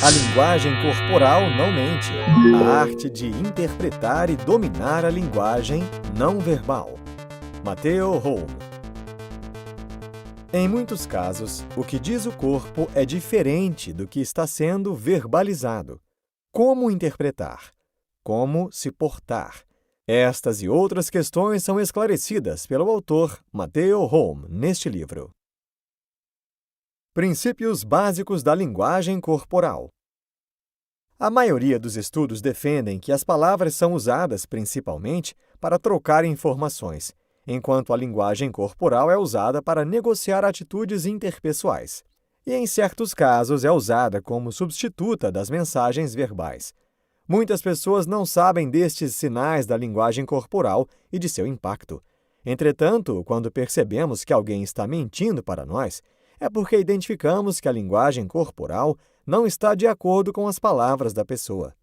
A linguagem corporal não mente. A arte de interpretar e dominar a linguagem não verbal. Matteo Holm. Em muitos casos, o que diz o corpo é diferente do que está sendo verbalizado. Como interpretar? Como se portar? Estas e outras questões são esclarecidas pelo autor Matteo Holm neste livro. Princípios básicos da linguagem corporal. A maioria dos estudos defendem que as palavras são usadas principalmente para trocar informações, enquanto a linguagem corporal é usada para negociar atitudes interpessoais. E, em certos casos, é usada como substituta das mensagens verbais. Muitas pessoas não sabem destes sinais da linguagem corporal e de seu impacto. Entretanto, quando percebemos que alguém está mentindo para nós, é porque identificamos que a linguagem corporal não está de acordo com as palavras da pessoa.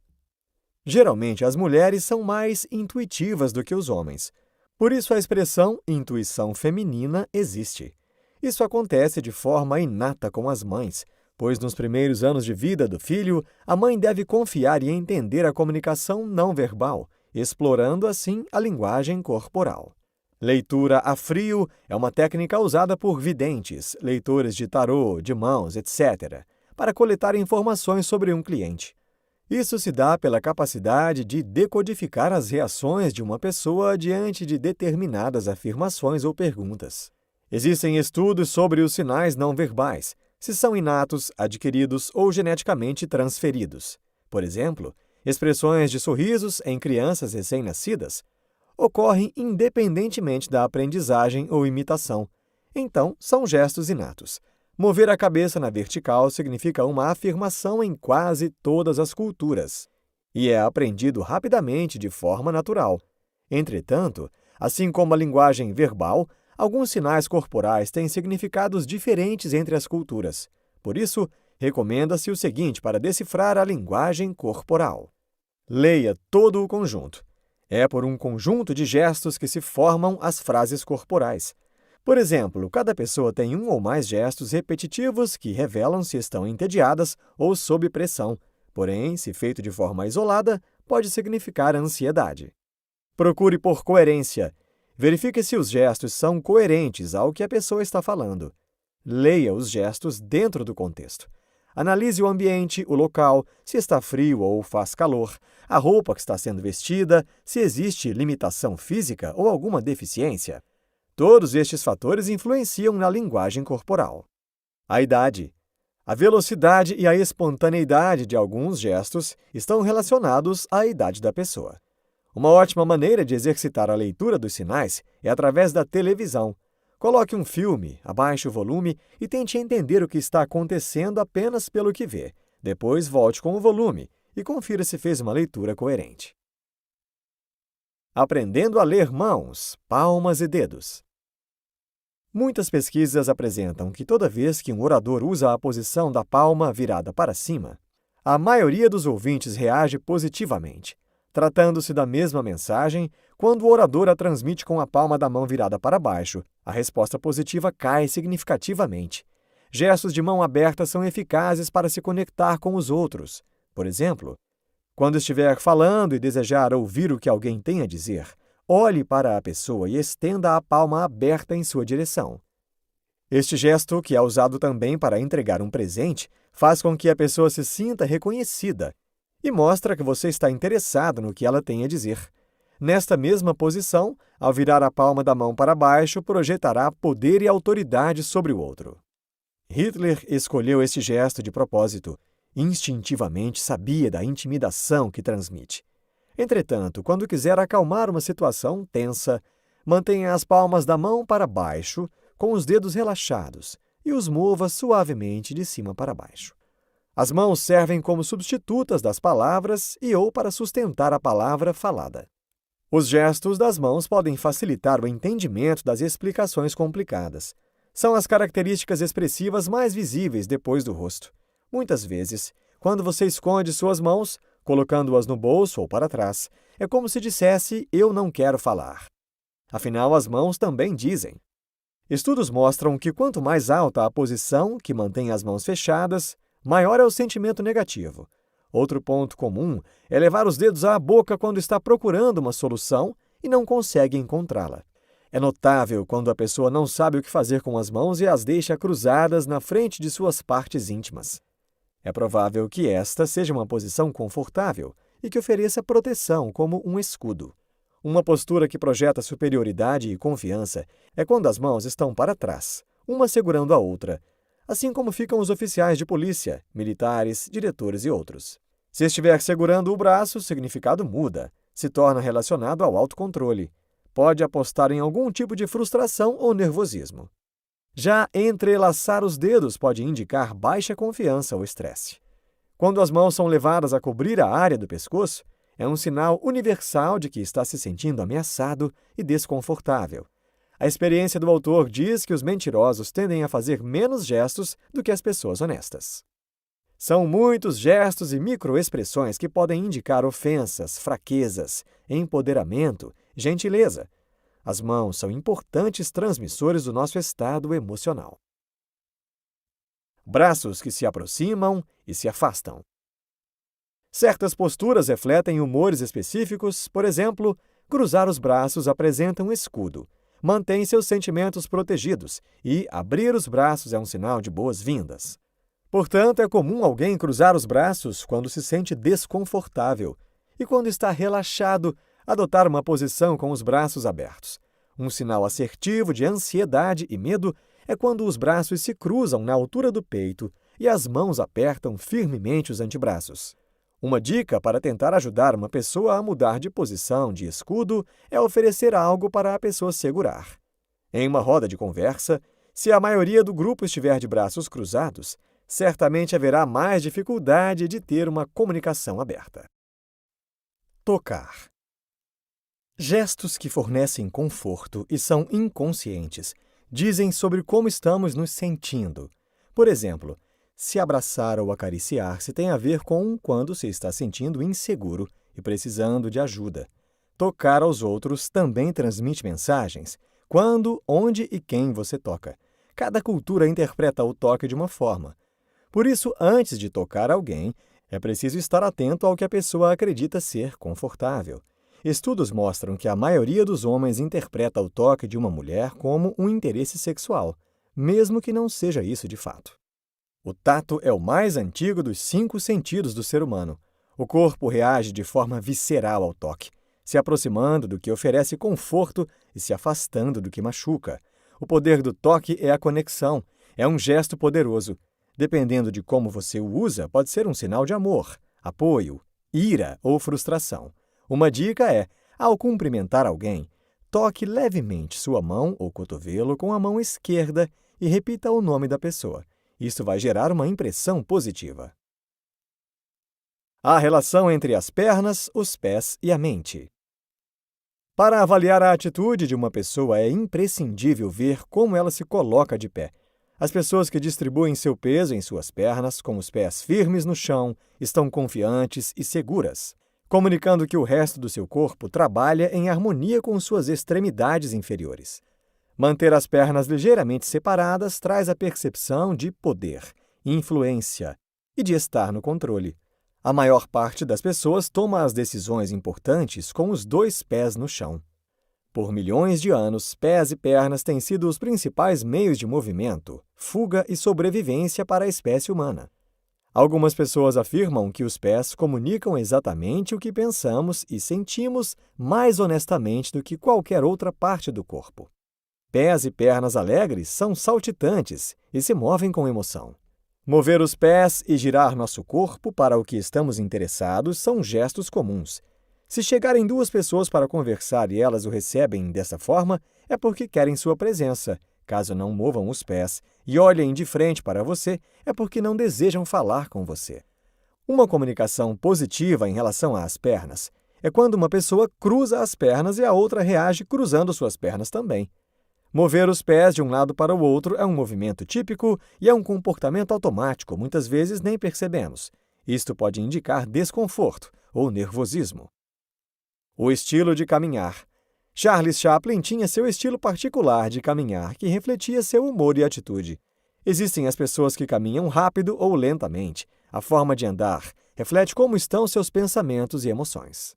Geralmente, as mulheres são mais intuitivas do que os homens. Por isso, a expressão intuição feminina existe. Isso acontece de forma inata com as mães, pois nos primeiros anos de vida do filho, a mãe deve confiar e entender a comunicação não verbal, explorando assim a linguagem corporal. Leitura a frio é uma técnica usada por videntes, leitores de tarô, de mãos, etc., para coletar informações sobre um cliente. Isso se dá pela capacidade de decodificar as reações de uma pessoa diante de determinadas afirmações ou perguntas. Existem estudos sobre os sinais não verbais, se são inatos, adquiridos ou geneticamente transferidos. Por exemplo, expressões de sorrisos em crianças recém-nascidas ocorrem independentemente da aprendizagem ou imitação. Então, são gestos inatos. Mover a cabeça na vertical significa uma afirmação em quase todas as culturas e é aprendido rapidamente de forma natural. Entretanto, assim como a linguagem verbal, alguns sinais corporais têm significados diferentes entre as culturas. Por isso, recomenda-se o seguinte para decifrar a linguagem corporal. Leia todo o conjunto. É por um conjunto de gestos que se formam as frases corporais. Por exemplo, cada pessoa tem um ou mais gestos repetitivos que revelam se estão entediadas ou sob pressão. Porém, se feito de forma isolada, pode significar ansiedade. Procure por coerência. Verifique se os gestos são coerentes ao que a pessoa está falando. Leia os gestos dentro do contexto. Analise o ambiente, o local, se está frio ou faz calor, a roupa que está sendo vestida, se existe limitação física ou alguma deficiência. Todos estes fatores influenciam na linguagem corporal. A idade. A velocidade e a espontaneidade de alguns gestos estão relacionados à idade da pessoa. Uma ótima maneira de exercitar a leitura dos sinais é através da televisão. Coloque um filme, abaixe o volume e tente entender o que está acontecendo apenas pelo que vê. Depois volte com o volume e confira se fez uma leitura coerente. Aprendendo a ler mãos, palmas e dedos. Muitas pesquisas apresentam que toda vez que um orador usa a posição da palma virada para cima, a maioria dos ouvintes reage positivamente. Tratando-se da mesma mensagem, quando o orador a transmite com a palma da mão virada para baixo, a resposta positiva cai significativamente. Gestos de mão aberta são eficazes para se conectar com os outros. Por exemplo, quando estiver falando e desejar ouvir o que alguém tem a dizer, olhe para a pessoa e estenda a palma aberta em sua direção. Este gesto, que é usado também para entregar um presente, faz com que a pessoa se sinta reconhecida e mostra que você está interessado no que ela tem a dizer. Nesta mesma posição, ao virar a palma da mão para baixo, projetará poder e autoridade sobre o outro. Hitler escolheu este gesto de propósito. Instintivamente sabia da intimidação que transmite. Entretanto, quando quiser acalmar uma situação tensa, mantenha as palmas da mão para baixo, com os dedos relaxados, e os mova suavemente de cima para baixo. As mãos servem como substitutas das palavras e ou para sustentar a palavra falada. Os gestos das mãos podem facilitar o entendimento das explicações complicadas. São as características expressivas mais visíveis depois do rosto. Muitas vezes, quando você esconde suas mãos, colocando-as no bolso ou para trás, é como se dissesse, eu não quero falar. Afinal, as mãos também dizem. Estudos mostram que quanto mais alta a posição que mantém as mãos fechadas, maior é o sentimento negativo. Outro ponto comum é levar os dedos à boca quando está procurando uma solução e não consegue encontrá-la. É notável quando a pessoa não sabe o que fazer com as mãos e as deixa cruzadas na frente de suas partes íntimas. É provável que esta seja uma posição confortável e que ofereça proteção como um escudo. Uma postura que projeta superioridade e confiança é quando as mãos estão para trás, uma segurando a outra, assim como ficam os oficiais de polícia, militares, diretores e outros. Se estiver segurando o braço, o significado muda, se torna relacionado ao autocontrole. Pode apostar em algum tipo de frustração ou nervosismo. Já entrelaçar os dedos pode indicar baixa confiança ou estresse. Quando as mãos são levadas a cobrir a área do pescoço, é um sinal universal de que está se sentindo ameaçado e desconfortável. A experiência do autor diz que os mentirosos tendem a fazer menos gestos do que as pessoas honestas. São muitos gestos e microexpressões que podem indicar ofensas, fraquezas, empoderamento, gentileza. As mãos são importantes transmissores do nosso estado emocional. Braços que se aproximam e se afastam. Certas posturas refletem humores específicos, por exemplo, cruzar os braços apresenta um escudo, mantém seus sentimentos protegidos e abrir os braços é um sinal de boas-vindas. Portanto, é comum alguém cruzar os braços quando se sente desconfortável e quando está relaxado, adotar uma posição com os braços abertos. Um sinal assertivo de ansiedade e medo é quando os braços se cruzam na altura do peito e as mãos apertam firmemente os antebraços. Uma dica para tentar ajudar uma pessoa a mudar de posição de escudo é oferecer algo para a pessoa segurar. Em uma roda de conversa, se a maioria do grupo estiver de braços cruzados, certamente haverá mais dificuldade de ter uma comunicação aberta. Tocar. Gestos que fornecem conforto e são inconscientes dizem sobre como estamos nos sentindo. Por exemplo, se abraçar ou acariciar-se tem a ver com quando se está sentindo inseguro e precisando de ajuda. Tocar aos outros também transmite mensagens, quando, onde e quem você toca. Cada cultura interpreta o toque de uma forma. Por isso, antes de tocar alguém, é preciso estar atento ao que a pessoa acredita ser confortável. Estudos mostram que a maioria dos homens interpreta o toque de uma mulher como um interesse sexual, mesmo que não seja isso de fato. O tato é o mais antigo dos 5 sentidos do ser humano. O corpo reage de forma visceral ao toque, se aproximando do que oferece conforto e se afastando do que machuca. O poder do toque é a conexão, é um gesto poderoso. Dependendo de como você o usa, pode ser um sinal de amor, apoio, ira ou frustração. Uma dica é, ao cumprimentar alguém, toque levemente sua mão ou cotovelo com a mão esquerda e repita o nome da pessoa. Isso vai gerar uma impressão positiva. A relação entre as pernas, os pés e a mente. Para avaliar a atitude de uma pessoa, é imprescindível ver como ela se coloca de pé. As pessoas que distribuem seu peso em suas pernas, com os pés firmes no chão, estão confiantes e seguras, comunicando que o resto do seu corpo trabalha em harmonia com suas extremidades inferiores. Manter as pernas ligeiramente separadas traz a percepção de poder, influência e de estar no controle. A maior parte das pessoas toma as decisões importantes com os 2 pés no chão. Por milhões de anos, pés e pernas têm sido os principais meios de movimento, fuga e sobrevivência para a espécie humana. Algumas pessoas afirmam que os pés comunicam exatamente o que pensamos e sentimos mais honestamente do que qualquer outra parte do corpo. Pés e pernas alegres são saltitantes e se movem com emoção. Mover os pés e girar nosso corpo para o que estamos interessados são gestos comuns. Se chegarem 2 pessoas para conversar e elas o recebem dessa forma, é porque querem sua presença. Caso não movam os pés e olhem de frente para você, é porque não desejam falar com você. Uma comunicação positiva em relação às pernas é quando uma pessoa cruza as pernas e a outra reage cruzando suas pernas também. Mover os pés de um lado para o outro é um movimento típico e é um comportamento automático, muitas vezes nem percebemos. Isto pode indicar desconforto ou nervosismo. O estilo de caminhar. Charles Chaplin tinha seu estilo particular de caminhar, que refletia seu humor e atitude. Existem as pessoas que caminham rápido ou lentamente. A forma de andar reflete como estão seus pensamentos e emoções.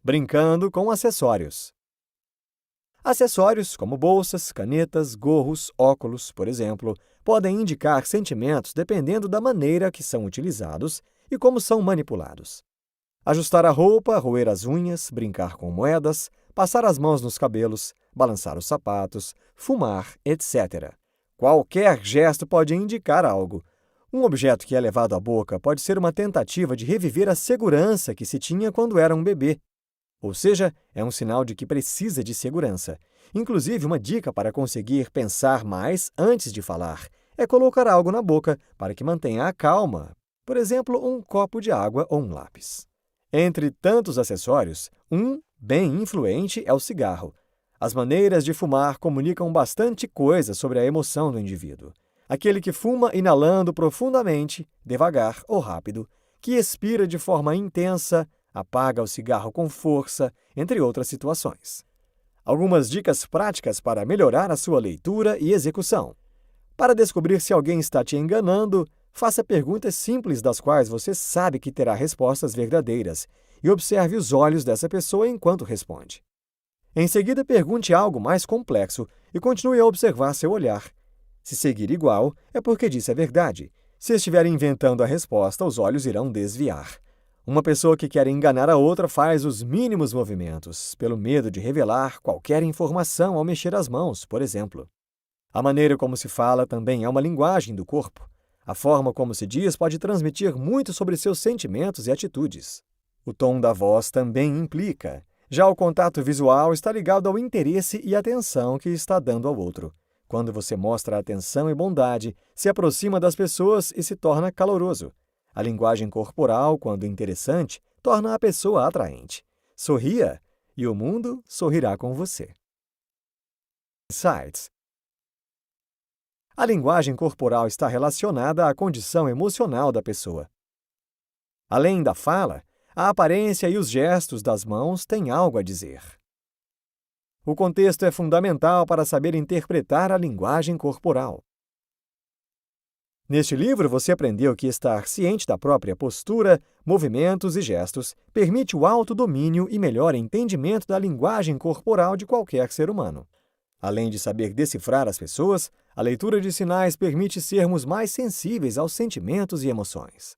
Brincando com acessórios. Acessórios, como bolsas, canetas, gorros, óculos, por exemplo, podem indicar sentimentos dependendo da maneira que são utilizados e como são manipulados. Ajustar a roupa, roer as unhas, brincar com moedas, passar as mãos nos cabelos, balançar os sapatos, fumar, etc. Qualquer gesto pode indicar algo. Um objeto que é levado à boca pode ser uma tentativa de reviver a segurança que se tinha quando era um bebê. Ou seja, é um sinal de que precisa de segurança. Inclusive, uma dica para conseguir pensar mais antes de falar é colocar algo na boca para que mantenha a calma. Por exemplo, um copo de água ou um lápis. Entre tantos acessórios, um bem influente é o cigarro. As maneiras de fumar comunicam bastante coisa sobre a emoção do indivíduo. Aquele que fuma inalando profundamente, devagar ou rápido, que expira de forma intensa, apaga o cigarro com força, entre outras situações. Algumas dicas práticas para melhorar a sua leitura e execução. Para descobrir se alguém está te enganando, faça perguntas simples das quais você sabe que terá respostas verdadeiras e observe os olhos dessa pessoa enquanto responde. Em seguida, pergunte algo mais complexo e continue a observar seu olhar. Se seguir igual, é porque disse a verdade. Se estiver inventando a resposta, os olhos irão desviar. Uma pessoa que quer enganar a outra faz os mínimos movimentos, pelo medo de revelar qualquer informação ao mexer as mãos, por exemplo. A maneira como se fala também é uma linguagem do corpo. A forma como se diz pode transmitir muito sobre seus sentimentos e atitudes. O tom da voz também implica. Já o contato visual está ligado ao interesse e atenção que está dando ao outro. Quando você mostra atenção e bondade, se aproxima das pessoas e se torna caloroso. A linguagem corporal, quando interessante, torna a pessoa atraente. Sorria e o mundo sorrirá com você. Insights. A linguagem corporal está relacionada à condição emocional da pessoa. Além da fala, a aparência e os gestos das mãos têm algo a dizer. O contexto é fundamental para saber interpretar a linguagem corporal. Neste livro, você aprendeu que estar ciente da própria postura, movimentos e gestos permite o autodomínio e melhor entendimento da linguagem corporal de qualquer ser humano. Além de saber decifrar as pessoas, a leitura de sinais permite sermos mais sensíveis aos sentimentos e emoções.